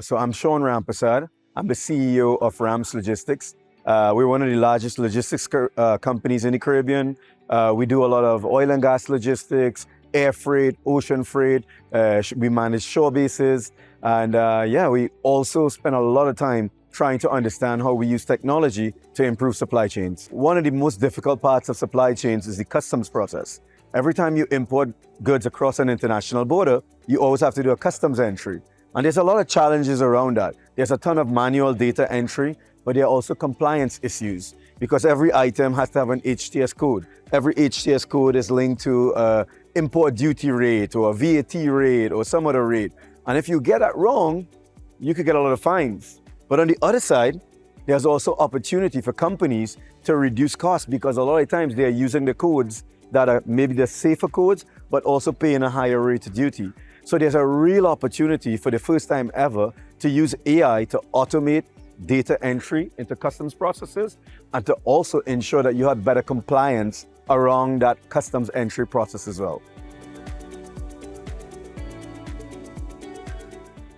So I'm Sean Rampasad. I'm the CEO of Rams Logistics. We're one of the largest logistics companies in the Caribbean. We do a lot of oil and gas logistics, air freight, ocean freight. We manage shore bases. And we also spend a lot of time trying to understand how we use technology to improve supply chains. One of the most difficult parts of supply chains is the customs process. Every time you import goods across an international border, you always have to do a customs entry. And there's a lot of challenges around that. There's a ton of manual data entry, but there are also compliance issues because every item has to have an HTS code. Every HTS code is linked to import duty rate or a VAT rate or some other rate. And if you get that wrong, you could get a lot of fines. But on the other side, there's also opportunity for companies to reduce costs because a lot of times they're using the codes that are maybe the safer codes, but also paying a higher rate of duty. So there's a real opportunity for the first time ever to use AI to automate data entry into customs processes and to also ensure that you have better compliance around that customs entry process as well.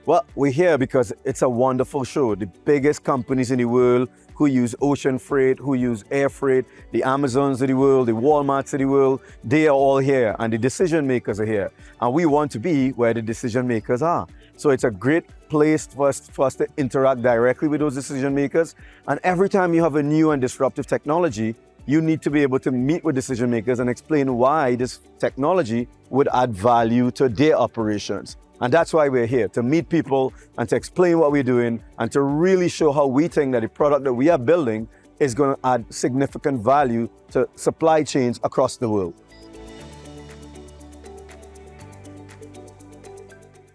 Well, we're here because it's a wonderful show. The biggest companies in the world who use ocean freight, who use air freight, the Amazons of the world, the Walmarts of the world, they are all here and the decision makers are here. And we want to be where the decision makers are. So it's a great place for us to interact directly with those decision makers. And every time you have a new and disruptive technology, you need to be able to meet with decision makers and explain why this technology would add value to their operations. And that's why we're here, to meet people and to explain what we're doing and to really show how we think that the product that we are building is going to add significant value to supply chains across the world.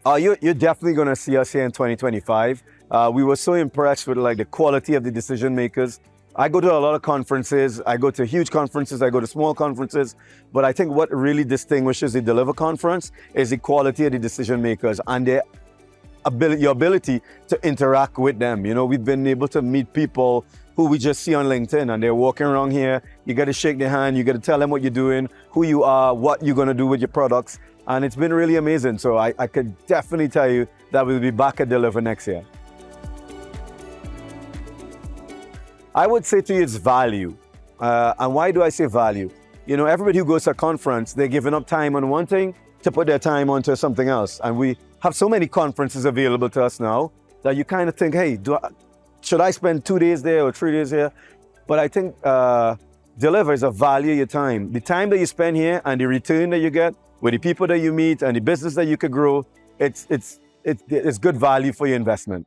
You're definitely going to see us here in 2025. We were so impressed with the quality of the decision makers. I go to a lot of conferences. I go to huge conferences. I go to small conferences. But I think what really distinguishes the Deliver conference is the quality of the decision makers and your ability to interact with them. You know, we've been able to meet people who we just see on LinkedIn and they're walking around here. You got to shake their hand. You got to tell them what you're doing, who you are, what you're going to do with your products. And it's been really amazing. So I could definitely tell you that we'll be back at Deliver next year. I would say to you it's value. And why do I say value? You know, everybody who goes to a conference, they're giving up time on one thing to put their time onto something else. And we have so many conferences available to us now that you kind of think, hey, should I spend 2 days there or 3 days here? But I think Deliver is a value of your time. The time that you spend here and the return that you get with the people that you meet and the business that you could grow, it's good value for your investment.